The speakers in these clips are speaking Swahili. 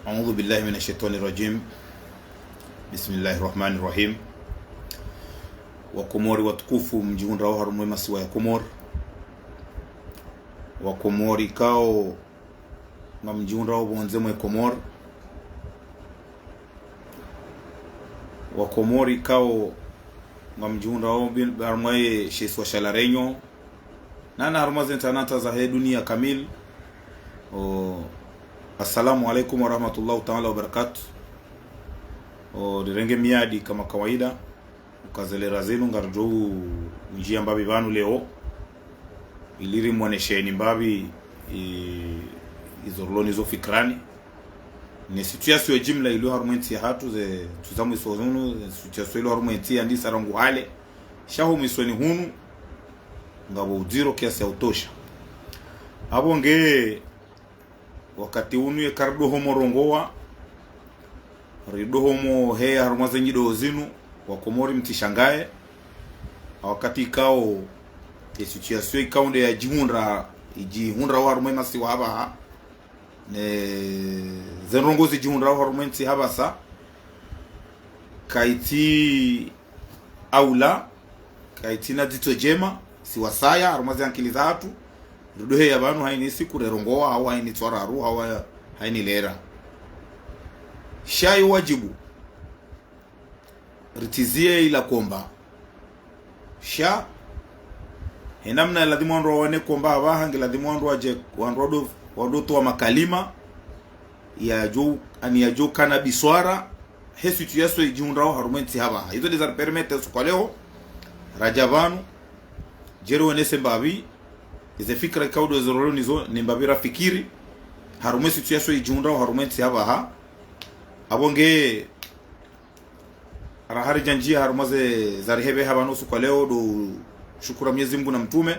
أعوذ بالله من الشيطان الرجيم. بسم الله الرحمن الرحيم. Wakomori watukufu mjiunda wa harumu masiwa ya Komori. Wakomori kao na mjiunda wa bonzemo ya Komori. Wakomori kao na mjiunda wa harumu ya Sheswa Shalarenyo. Nana harumu za internata za hei dunia kamil. Assalamu alaikum wa rahmatullahi ta'ala wa barakatuh. Direnge miadi kama kawaida ukazelera zenu ngarjo njia mbabi vanu leo iliri mwanesheni mbabi izorloni zo fikrani ni situation ya jimla ilo harumenti ya hatu ze tuzamu isozunu situation ilo harumenti ya ndisa rangu hale shahu misweni hunu ngabo udiro kiasi ya utosha abo nge wakati unu ye kardo homo rongowa rido homo he harumaze njido zinu Wakomori mtishangae wakati ikao situation ikao nde ya jihunra wa harume masi wa haba ne zenrongozi jihunra wa harume mti haba sa kaiti aula kaiti na dito jema si wasaya harumaze ankiliza hatu rido he yabanu haini siku rerongowa hawa haini twararu hawa haini lera shayi wajibu ritizie ila komba sha enamna lazima ndo wane komba abahange lazima ndo waje wandoto wa makalima ya juu ani ya juu kana biswara he situation ijundao harumenti haba hizo ndizo permete kwa leo rajabanu jero wenese mbabi ize fikra kaudo zorolo nizo ni mbabira fikiri harume situation ijundao harumenti haba abonge arahari janjia harumaze zarihebe haba nusu kwa leo do shukura Mwenyezi Mungu na mtume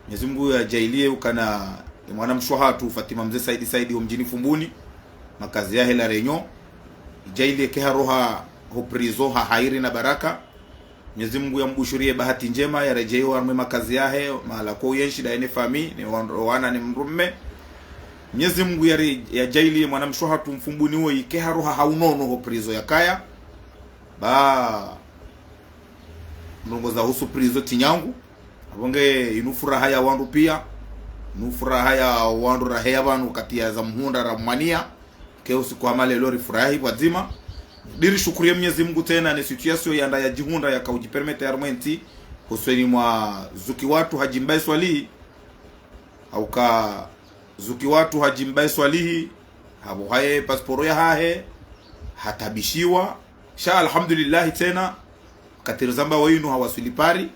Mwenyezi Mungu ajailie ukana mwana mshwahatu Fatima mzee Saidi wa mjini Fumbuni makazi ya hela renyo ijailie ke haroha hoprizo hairi na baraka Mwenyezi Mungu yambushurie bahati njema ya rejeo arme makazi yahe mahala kwa yenshi da ene fami ni wana ni mrumme Mwenyezi Mungu ya jailie mwana mshwahatu Mfumbuni wo ike haroha haunono hoprizo ya kaya ba mrongoza husu prizo tinyangu abonge inufuraha ya wandu pia inufuraha ya wandu rahea banu kati ya za mhunda ramania ke usiku amale lori furahi wazima diri shukurie Mwenyezi Mungu tena ni situation ya ndaya jihunda ya kaujipermete armenti husweni mwa zuki watu hajimbai swalihi au ka zuki watu hajimbai swalihi habu haye pasporo ya hahe hatabishiwa sha alhamdulillah tena katirizamba wenu hawasulipari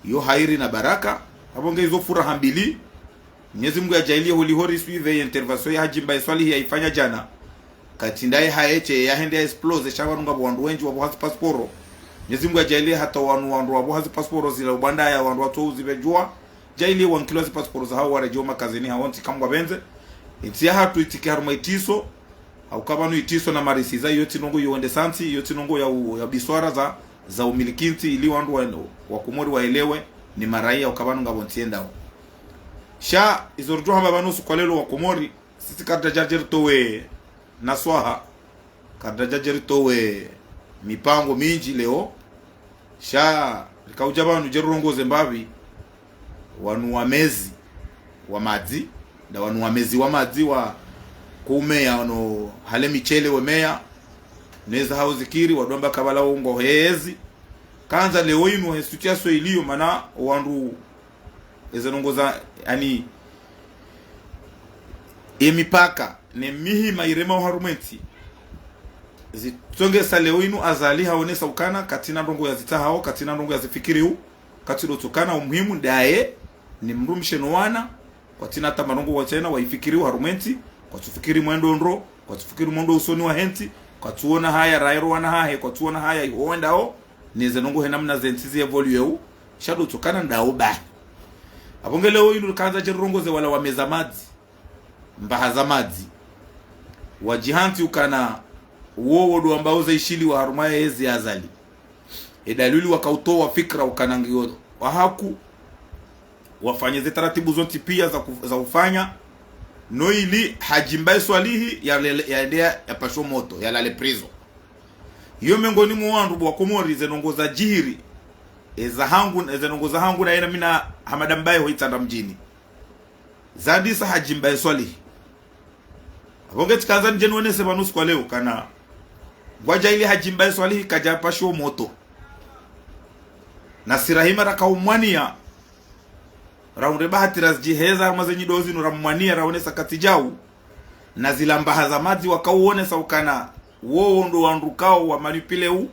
yo hairi na baraka abonge hizo furaha mbili Mwenyezi Mungu ajailie holihori suive intervention ya haji mbai swali yaifanya jana katindai haeche ya hende explode shawarunga wandu wengi wa hazi passport Mwenyezi Mungu ajailie hata wandu wa hazi passport zile ubanda ya wandu watu zibejua jailie wankilo hazi passport za hao warejoma kazini hawonti kamwa benze intia hatu itike harumaitiso au kabanu itiso na marisiza yoti nongo yuende santi yoti nongo ya biswara za umilikinti ili wandu wa Komori waelewe ni maraia ukabanu ngabontienda sha izorjo hamba banusu kwa lelo wa Komori sisi kadra jajer towe naswaha kadra jajer towe mipango minji leo sha likaujabanu jerongoze mbabi wanu wamezi wa madzi na wanu wamezi wa madzi wa kumeya ono hale michele wemeya neza hao zikiri wadomba kabala ungo hezi kanza leo inu situation iliyo mana wandu ezenongoza yani emipaka ne mihi mairema harumenti zitonge sa leo inu azali haonesa ukana katina ndongo ya zita hao katina ndongo ya zifikiri hu katilo tukana umuhimu ndaye ni mrumshe noana kwa tina tamanongo watena waifikiri harumenti kwa tufikiri mwendo ndro kwa tufikiri mwendo usoni wa henti kwa tuona haya rairo wana hahe kwa tuona haya huendao nize nongo henamna zentizi evolue shadow tukana ndao ba abonge leo ilu kanza jerongoze wala wameza madzi mbaha za madzi wajihanti ukana uowo do ambao zaishili wa harumaye hezi azali edalili wakautoa fikra ukanangio wahaku wafanye taratibu zote pia za kufanya no ili hajimbai swalihi ya pasho moto ya lale prizo. Iyo miongoni mwa wandu wa Komori zenongoza jihiri zenongoza hangu na ina mina hamadambaye hoitanda mjini zadisa hajimbai swalihi abonge tikanza njeni wenese banusu kwa leo kana ngwaja ili hajimbai swalihi kaja pasho moto na sirahima rakaumwania raunde bahati razjiheza mazenyi dozi nuramwania raonesa katijau na zilambaha za mazi wakauonesa ukana wo ndo wandukao wa manipile u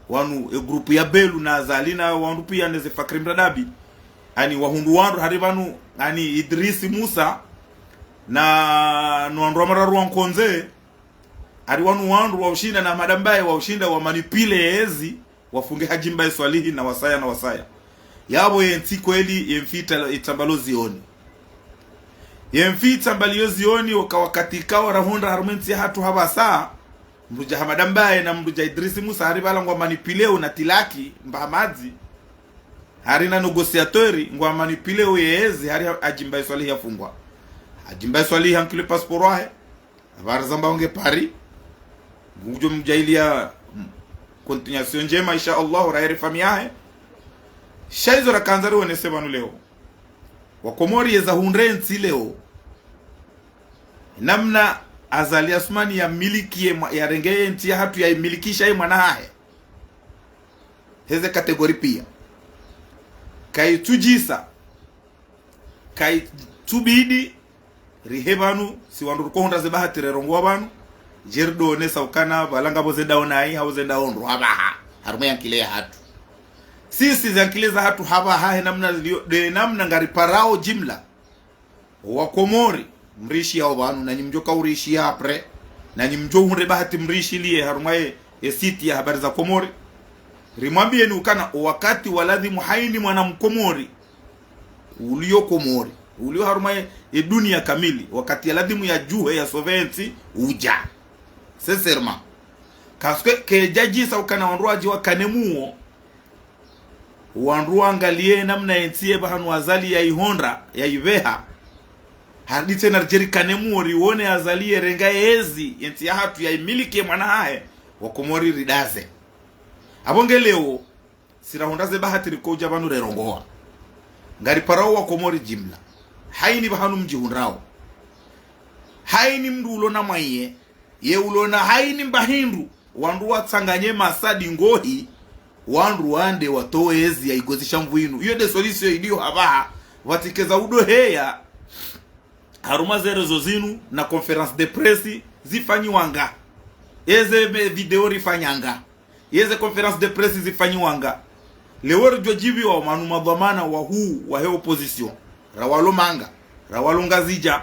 wanu grupu ya Belu na Zalina wandu pia neze Fakri Mradabi ani wahundu wandu haribanu ani Idrisi Musa na wandu wa mararu wankonze ari wandu wa ushinda na madambaye wa ushinda wa manipile ezi wafunge hajimbaye swalihi na wasaya yabo yenti kweli yemfita itambalozioni yemfita mbaliyozioni wakawakatika warahunda harumenti ya hatu habasa mruja hamadambaye na mruja Idrisi Musa haribala ngwa manipileo na tilaki mbahamazi harina negociatori ngwa manipileo yeezi hari hajimbaye swalihi yafungwa hajimbaye swalihi hankile pasporo wahe avarazamba wange pari ngujo mjailia continuation njema insha Allah rairi famiahe shaizo rakanzari wenesebanu leo Wakomori yeza hunrensi leo namna azali asmani ya miliki ya rengeye nti ya hatu ya milikisha ya mwanahahe heze kategori pia kai tujisa kai tubidi rihebanu si wandu kohonda zebahati rerongo abanu jerdo nesa ukana balanga bozenda onai hauzenda onro habaha harume yankile ya hatu sisi zankileza hatu habaha namna ngari parao jimla Wakomori mrishi ya obanu na nyimjoka urishi ya apre na nyimjo hunre bahati mrishi liye harumaye siti ya habari za Komori rimwambie ni ukana wakati waladhi muhaini mwana Mkomori ulio Komori ulio harumaye dunia kamili wakati ya ladhimu ya juhe ya soventi uja sincerement kaske ke jajisa ukana wanruaji wa kanemuo wanru angalie namna yentie bahanu azali ya ihonda ya iveha hadi tena jeri kanemuo rione azalie renga ezi yentie hatu ya imiliki mwana hae Wakomori ridaze abonge leo sirahondaze bahati rikoja banu rerongoa ngari parao Wakomori jimla haini bahanu mjihunrao haini mdulo na mwaye ye ulona haini mbahindu wandu watsanganye masadi ngohi wandu wande watoe ezi ya igozisha mvuinu iyo de solution idio habaha watikeza udo heya haruma zerezo zinu na conference de presse zifanyiwanga eze video rifanyanga yeze conference de presse zifanyiwanga leworo jojibi wa manu madhamana wa huu wa he opposition rawalomanga rawalongazija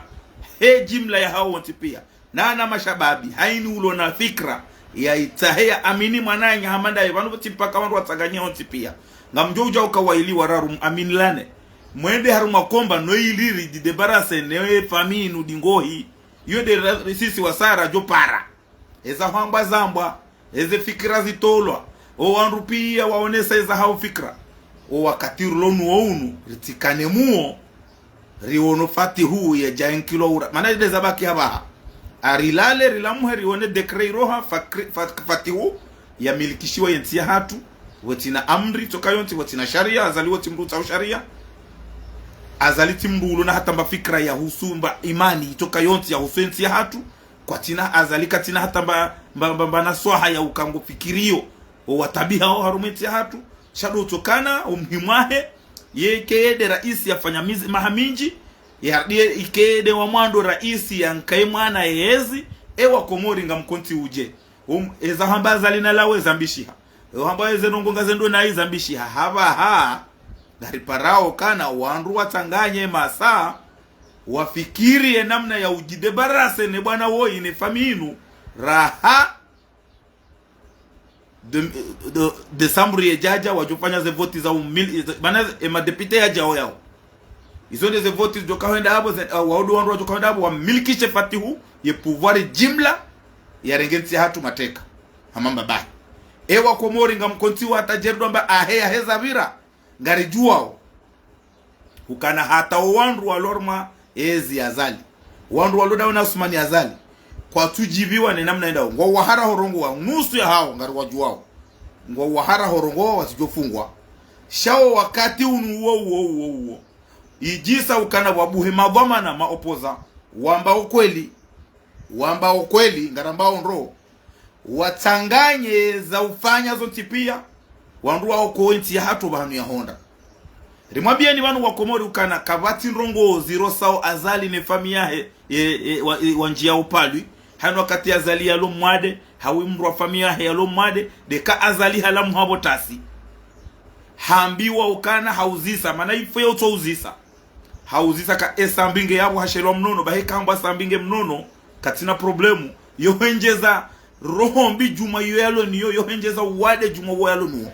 he jimla ya hao wantipia na mashababi haini ulo na fikra ya itahea amini mwananya hamanda yanu tipaka wandu watsaganya wantipia ngamjoja ukawaili wararu aminilane mwende haruma komba no iliri di debarase ne faminu dingohi yode sisi wasara jo para eza hamba zambwa eze fikra zitolwa o wandu pia waonesa eza hao fikra o wakatiru lonu ounu ritikane muo riono fati huu ya jainkilo ura mana ide zabaki habaha arilale rilamuhe rione dekre roha fati huu ya milikishiwa yentia hatu watina amri toka yonti watina sharia azali wati mruta au sharia azali timrulo na hata mafikra ya husumba imani toka yonti ya husentia hatu kwa tina azali katina hata mbana swaha ya ukango fikirio o watabiha o harumeti hatu shado tokana umhimahe yekede raisi ya fanyamizi mahaminji ya ikede wa mwando raisi ya nkaimwana yezi Wakomori ngamkonti uje eza hamba zalina lawe zambishiha hamba eze nongonga zendo na izambishiha habaha dari parao kana wandu watanganye masa wafikiri namna ya ujidebarase ne bwana woi ne faminu raha Desembre ya jaja wajofanya ze voti za bana madepite ya jao yao izo ze voti joka henda hapo waudu wandu joka henda hapo wamilikishe fatihu ye pouvoir jimla ya rengenti hatu mateka hamamba bai Wakomori ngamkontiwa hata jerdo amba ahea heza vira ngari juao ukana hata wandu walorma ezi azali wandu waloda wana Usmani azali kwa tujibiwa ni namna enda ngo wahara horongo wa nusu ya hao ngari wajuao ngo wahara horongo wasijofungwa shao wakati uwo ijisa ukana wabuhe madhama na maopoza wamba ukweli ngarambao nro watanganye za ufanya zonti pia wandu wao kointi ya hatu bahanu ya Honda rimwambia ni wanu wakomori ukana kabati nrongo ziro sao azali ne famia wanjia upalwi hanu wakati azali ya lo mwade hawi mru wa famia ya lo mwade deka azali halamu habotasi hambiwa ukana hauzisa mana ife yoto uzisa hauzisa ka esambinge yabo hashelo mnono bahe kamba sambinge mnono katina problemu yohenjeza rohombi juma yalo niyo yohenjeza wade juma yalo nuo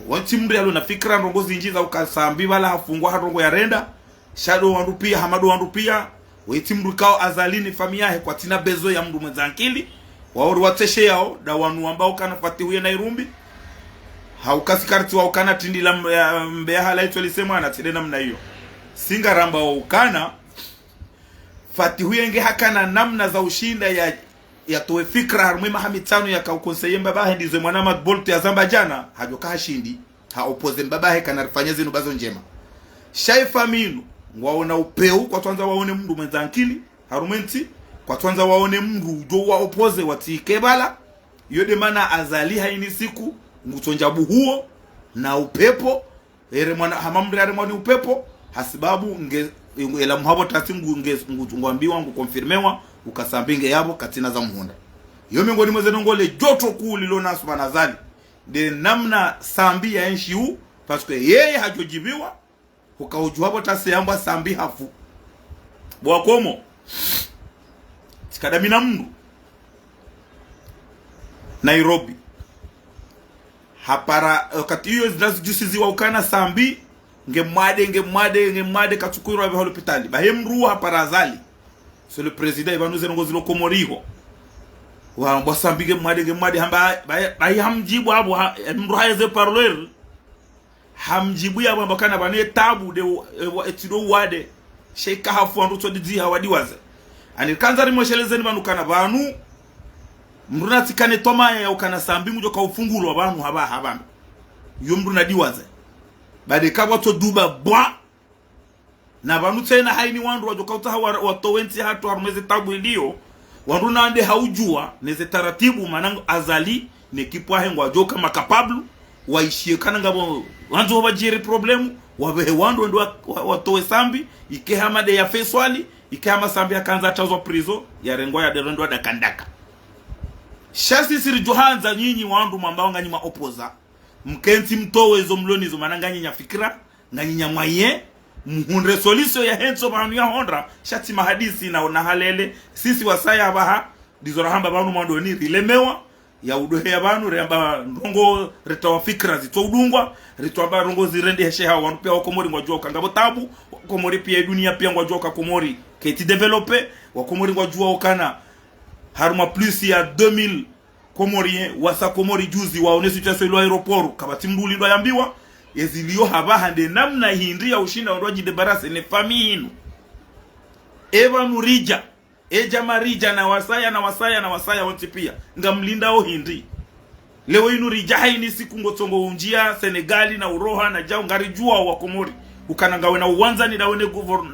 wanti mri yalo na fikra ndongo zinjiza ukasambi wala hafungwa harongo ya renda shado wandu pia hamado wandu pia weti mru kao azalini famia he kwa tina bezo ya mdu mwezankili waori wateshe yao da wanu ambao kana fatihuye na irumbi haukasi karti wa ukana tindi la mbea halaito lisema anatidena mna hiyo singa ramba wa ukana fatihuye nge hakana namna za ushinda ya towe fikra harumwe mahamitano ya kaukonseye mbabahe ndizo mwana madbolto ya zamba jana hajoka hashindi haopoze mbabahe kana rifanyezi nubazo njema shaifa minu waona upeu kwa tuanza waone mndu mwenzankili harumenti kwa tuanza waone mndu ujo wa opoze watikebala yode mana azali haini siku ngutonjabu huo na upepo ere mwana hamamri are mwani upepo hasibabu nge ela muhabo tasingu ngwambiwa ngu konfirmewa ukasambinge yabo katina za muhonda yo miongoni mweze nongole joto kuu lilona subanazali de namna sambi ya enshi huu paske yeye hajojibiwa ukaujuhabo tasi yamba sambi hafu bwakomo tikadamina mndu Nairobi hapara wakati hiyo zinazijusiziwa ukana sambi ngemwade katukuru wa hospitali bahe mru hapara azali so le president ibanuze ngo zilo komoriho wa mbasambi ngemwade hamba bahe hamjibu abo mru haeze parler hamjibu ya bamba kana bane tabu de etido wade sheika hafu andu to didi hawadiwaze ani kanzari moshelezeni banukana banu mruna tikane toma ya ukana sambi mujo ka ufungulo abantu haba yo mruna diwaze bade kabwa to duba bwa na banu tena haini wandu wajoka utaha watowenti hatu harumeze tabu ilio wandu na ande haujua neze taratibu manangu azali ne kipwa hengo wajoka makapablu waishie kana ngabo wanzo wajiri problemu wabehe wandu ndo watowe sambi ikehama de ya feswali ikehama sambi akanza atazwa prizo ya rengo ya derendo da kandaka shasi siri johanza nyinyi wandu mambao nganyima opoza mkenti mtowe zo mlonizo mananganyi nya fikira nganynya mwaye muhunre solution ya henso banu ya Honda shati mahadisi na halele sisi wasaya baha dizorahamba banu mwando ni rilemewa ya udohe ya banu reamba ndongo retawa fikra zito udungwa ritwamba rongo zirende heshe hawa wanu pia wakomori ngwajua ukangabo tabu wakomori pia dunia pia ngwajua kakomori keti develope wakomori ngwajua ukana haruma plus ya 2000 komorien wasa komori juzi waone situation ilo aeroport kabati mduli ndo yambiwa ezilio haba hande namna hindi ya ushinda ndo jidebarase ne faminu eva nurija eja marija na wasaya wote pia ngamlinda o hindi leo inu rija haini siku ngotongo unjia Senegali na uroha na jao ngarijua wa komori ukanangawe na uwanza ni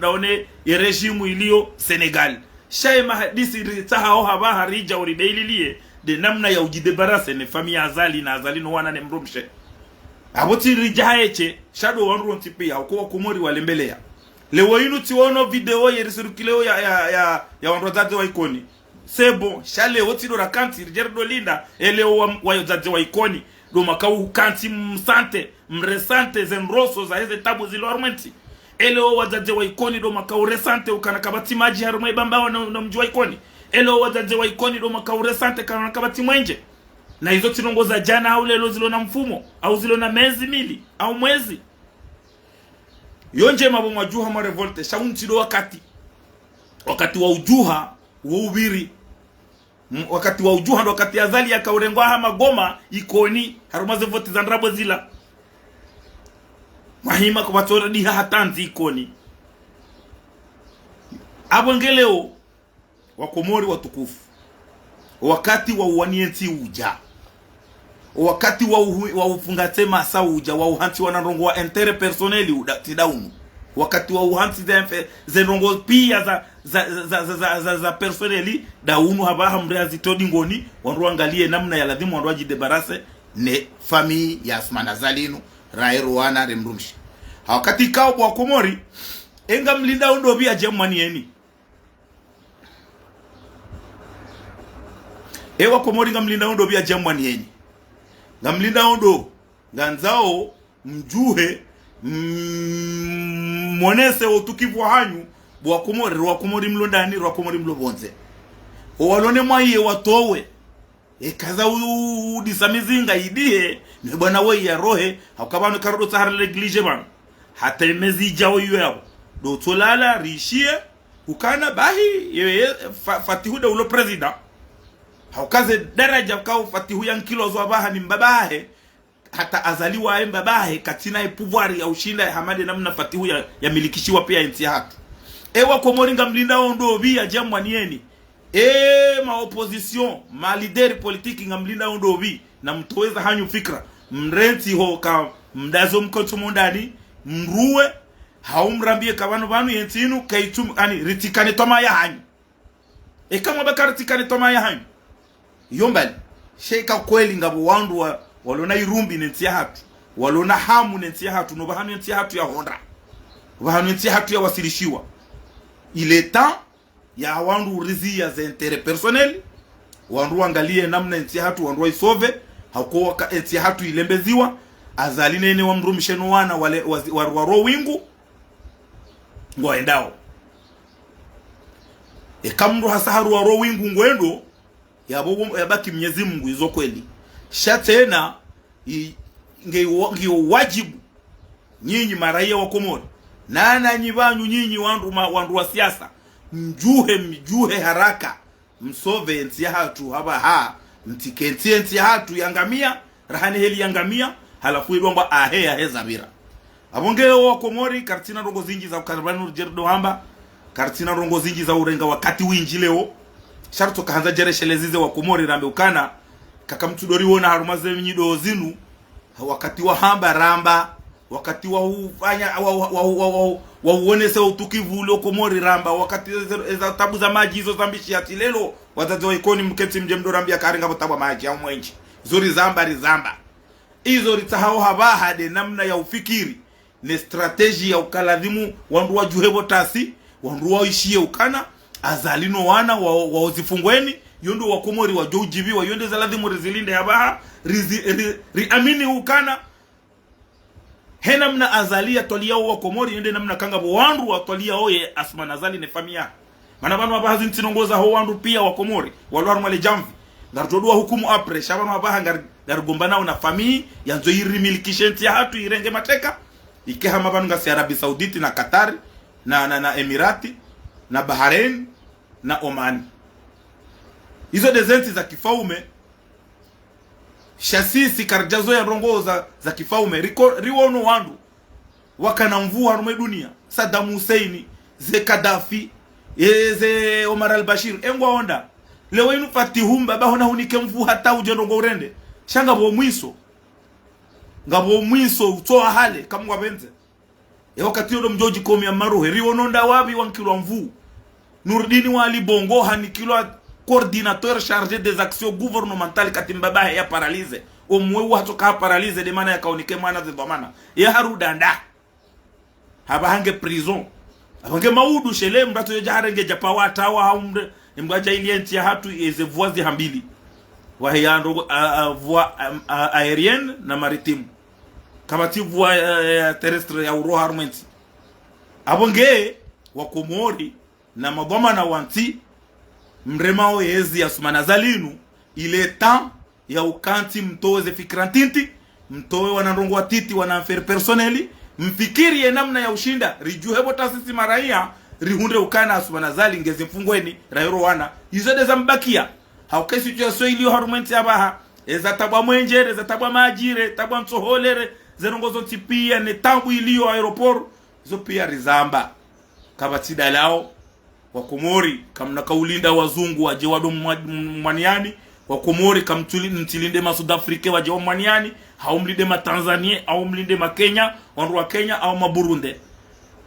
daone regime ilio Senegali shaye mahadisi ritaha o haba harija uribeililie de namna ya ujidebarase ne famia azali na azali no wana ne mrumshe aboti rijaeche shadow wanru ntipia kwa komori walembelea leo inu tiwono video yerisirukileo ya wanrozaze wa ikoni sebo shale otiro rakanti rijerdo linda eleo wayozaze wa ikoni do makau kanti msante mresante zenroso za hizo tabu zilo armenti eleo wazaze wa ikoni do makau resante ukana kabati maji harumai bambao na mjua ikoni eleo wazaze wa ikoni do makau resante kana kabati mwenje na hizo tinongo za jana au lelo zilo na mfumo au zilo na mezi mili au mwezi yonje mabo majuha ma revolte shaunti do wakati wa ujuha wa ubiri wakati wa ujuha ndo wakati azali ya kaurengwa hama goma ikoni harumaze vote za ndrabo zila mahima kwa batora diha hatanzi ikoni abongeleo wakomori watukufu wakati wa uwanienti uja wakati wa ufungate masa uja wa uhanti wanarongo wa entere personeli tidaunu wakati wa uhanti zenrongo pia za personeli daunu habaha mrea zitodi ngoni wanru angalie namna ya ladhimu wanru ajidebarase ne fami ya Asmana Zalinu Raero wana remrumshi wakati kao kwa komori enga mlinda undo bia jemwani yeni ewa komori nga mlinda undo bia jemwani yeni nga mlinda undo ganzao mjuhe monese otukivu hanyu bwa komori mlondani rwa komori mlobonze owalone mwaye watowe kaza udisamizinga idie ne bwana we ya rohe hakabano karodo tsahara neglige bana hata imezi jawo yao do tolala rishie ukana bahi fatihuda ulo president haukaze daraja kwa fatihu ya nkilo zo baha ni mbabahe hata azaliwa mbabahe katina pouvoir ya ushinda ya hamade namna fatihu ya milikishiwa pia nchi hatu ewa komori nga mlinda ondo bia jamwanieni ma opposition ma leader politique nga mlinda ondo bi na mtoweza hanyu fikra mrenti ho ka mdazo mkontumo ndani mruwe haumrambie kabano banu yentinu kaitum ani ritikane toma ya hanyu kama bakaritikane toma ya hanyu yombali sheka kweli ngabo wandu walona irumbi nentia hatu walona hamu nentia hatu no bahanu nentia hatu ya honda bahanu nentia hatu ya wasilishiwa il est temps ya wandu rizia za intérêt personnel wandu angalie namna nentia hatu wandu isove hakuwa nentia hatu ilembeziwa azaline ne wamrumsheno wana wale waro wingu ngoendao kamru hasaharu waro wingu ngwendo yabaki Mwenyezi Mungu izo kweli shatena ngeyo wajibu nyinyi maraia wa Komori na nyibanyu nyinyi wandu wa siasa mjuhe haraka msove nti hatu haba mtikentie nti hatu yangamia rahani heli yangamia halafu ilomba ahe zabira abongeo wa Komori kartina rongo zingi za Karabanu Jerdo hamba kartina rongo zingi za urenga wakati winji leo sharto kahanza jeresheleze wa Komori rambe ukana kakamtudori wona harumaze nyido zinu wakati wa hamba ramba wakati wa ufanya wa uonese utukivu lo Komori ramba wakati za tabu za maji hizo zambishi atilelo wazazi wa ikoni mketi mjemdo rambia karinga botabwa maji ya mwenji zuri zamba hizo litahao habaha de namna ya ufikiri ne strategy ya ukaladhimu wandu wa juhebo tasi wandu wa ishie ukana azalino wana wa uzifungweni yondo wa Komori wa jojibi wa yonde zaladhimu rizilinde habaha riamini ukana he namna azalia tolia wa Komori yonde namna kanga wandu wa tolia oye Asmana Zalinu ne famia mana banu abaha zintinongoza ho wandu pia wa Komori walwaru male jamvi ngarjodwa hukumu apre shabanu abaha ngargombana na famii yanzo iri milikishenti ya hatu irenge mateka ikeha mabanu ngasi Arabi Sauditi na Qatar na Emirati na Bahrain na Oman hizo dezenti za kifaume shasisi karjazo ya rongo za kifaume riwono wandu wakana mvua rume dunia Saddam Hussein ze Gaddafi ze Omar al-Bashir engwa onda leo inu fatihumba bahona hunike mvu hata ujenongo urende shanga bo mwiso ngabo mwiso utoa hale kamwa benze wakati yodo mjoji komi ya maruhe riwononda wabi wankilwa mvu Nurdini wali bongo hanikilwa coordinateur chargé des actions gouvernementales katimbabahe ya paralyse omwewu hatoka paralyse de mana ya kaunike mwana zibamana ya harudanda habahange prison habange maudu shele mbato ya jaharenge japawata wa haumre mbaja ilienti ya hatu eze voies hambili wahiyando voie aérienne na maritime kama ti voie terrestre ya uro harmenti abonge wa Komori na maboma na wanti mremao yezi ya Asmana Zalinu ile temps ya ukanti mtoze fikrantinti mtowe wanarongo watiti wanaferi personeli mfikiri ya namna ya ushinda rijuhe bota sisi maraia rihunde ukana Asmana Zalinu ngeze mfungweni rairo wana izode za mbakia haukesi situation ilio harumenti abaha eza tabwa mwenjere eza tabwa majire tabwa msoholere zerongozo tipia ne tambu iliyo aeroport zo pia rizamba kabatida lao wa Komori kamna kaulinda wazungu waje wado mwaniani wa Komori kamtilinde ma South Africa waje mwaniani haumlinde ma Tanzania au mlinde ma Kenya wandu wa Kenya au ma Burundi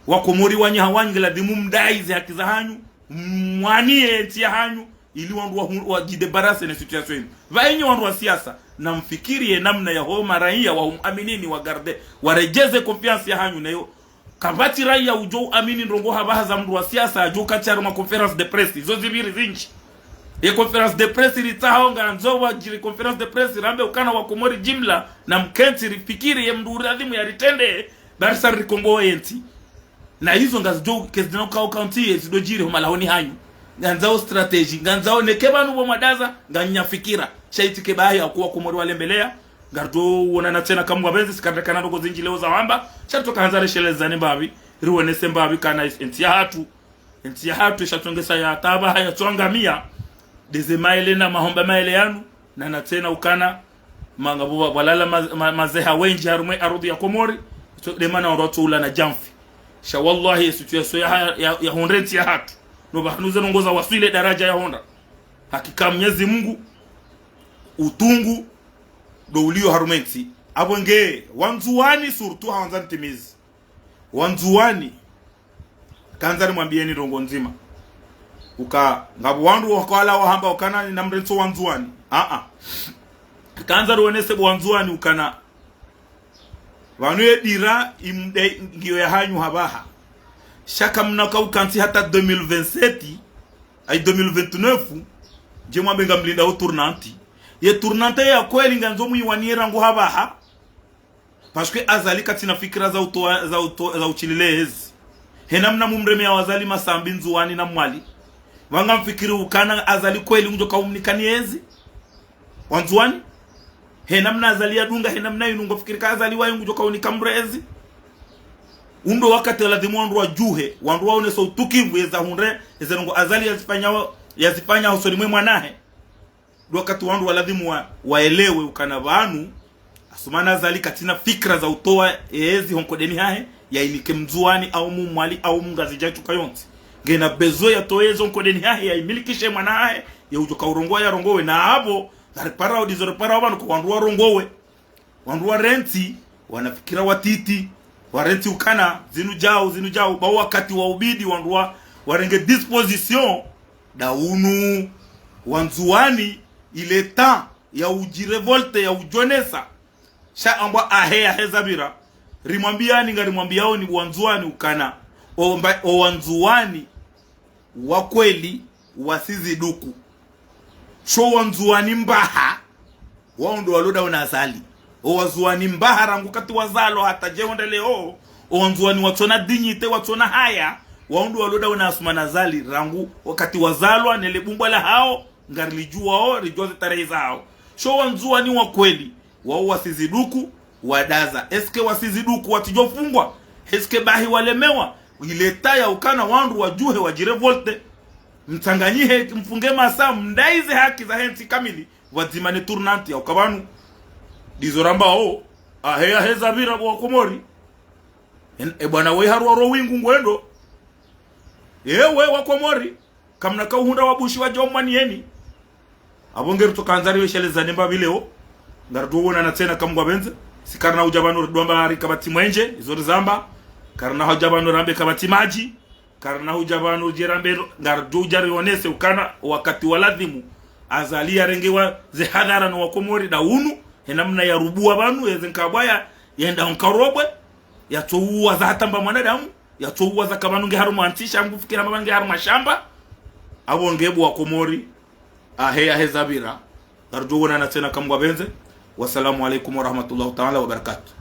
wa Komori wanyi hawangela dimu mdaize haki za hanyu mwanie tia hanyu ili wandu wajidebarase na situation vaenye wandu wa siasa na mfikirie namna ya homa raia wa aminini wa garde warejeze confiance ya hanyu nayo kabati raia ujo amini ndongo habaha za mdu wa siasa ajo kacharo ma conference de presse zo zibiri zinchi e conference de presse litahonga nzowa jiri conference de presse rambe ukana wa Komori jimla na mkenti rifikiri ya mdu radhimu ya ritende barisa rikongo enti na hizo ngazo kezdina kwa county ezido jiri homalahoni hanyu nganzao strategy nganzao nekeba nubo madaza nganya fikira shaiti kebahi akuwa Komori walembelea gardo wona tena kamwa benzi sikadekana ndogo zinji leo za wamba shatoka hanzare shelezani babi ruone sembabi kana entia hatu shatongesa ya taba haya tuangamia deze maile na mahomba maile yanu na tena ukana mangabuba walala mazeha wenji harume arudi ya Komori to de mana watu ula na jamfi sha wallahi situation ya hundreti ya hatu no bahanuze nongoza wasile daraja ya honda hakika Mwenyezi Mungu utungu do ulio harumenti abonge wanzuani surtu hawanzani timizi wanzuani kanzani mwambieni rongo nzima ngabu wandu wakala wahamba ukana na mrenso wanzuani kanzani wenese wanzuani ukana wanuye dira imde ngiyo ya hanyu habaha shaka mnaka ukanti hata 2027 ay 2029 jemwa benga mlinda tournanti ye tournante ya kweli nganzo muyiwanira ngo habaha parce que azali katina fikira za uchilelezi henamna mumreme ya wazali masambi nzuwani na mwali wanga mfikiri ukana azali kweli njo kaumnikaniezi wanzuani henamna azali ya dunga henamna yungo fikiri ka azali wa njo kaunikamrezi undo wakati lazima wandu wajuhe wandu waone so tukivu za hunre ezengo azali yazifanya usoni mwe mwanahe wakati wandu walazimu waelewe ukana vanu asumana azali katina fikra za utoa ezi honkodeni hahe ya ilike mzuani au mumwali au mungazi jaitu kayonti ngena bezo ya toezo honkodeni hahe ya imilikishe mwanahe ya ujoka urongoa ya rongowe na habo zaripara au dizoripara wanu kwa wandu wa rongowe wandu wa renti wanafikira watiti warenti ukana zinu jao ba wakati wa ubidi wandu warenge disposition daunu wanzuani ile temps ya ujirevolte ya ujonesa sha amba ahea hezabira rimwambiani ngarimwambiao ni wanzuani ukana o wanzuani wa kweli wasiziduku sho wanzuani mbaha wao ndo waloda unasali o wanzuani mbaha rangu kati wazalo hata jeonde leo o wanzuani watona dignite watona haya wao ndo waloda unasumana zali rangu wakati wazalwa nelebumbwa la hao ngarilijua o rijoze tarehe zao sho wanzuani wa kweli wao wasiziduku wadaza eske wasiziduku watijofungwa eske bahi walemewa ileta ya ukana wandu wajuhe wajirevolte mtanganyihe mfunge masa mdaize haki za henti kamili wazimane tournanti ya ukabanu dizoramba o ahea hezabira wa Komori bwana we haru ro wingu ngwendo yewe wa Komori kamna kauhunda wabushi wa jomani yeni abongero tukanzari wesheleza nemba bileo ngardo wona na tena kamgwa benze sikarna ujabano domba hari kabati mwenje izori zamba karna hujabano rambe kabati maji karna hujabano jerambe ngardo jari onese ukana wakati waladhimu azalia rengewa zehadara no Komori da unu henamna ya rubua banu yezenkabaya yenda onkarobwe yatouwa za hatamba mwanadamu yatouwa za kabanu nge harumu antisha ngufikira mabange harumu shamba abo ngebu wa Komori ahea hezabira ngardo wona na tena kamgwa benze. Wassalamu alaikum warahmatullahi ta'ala wabarakatuh.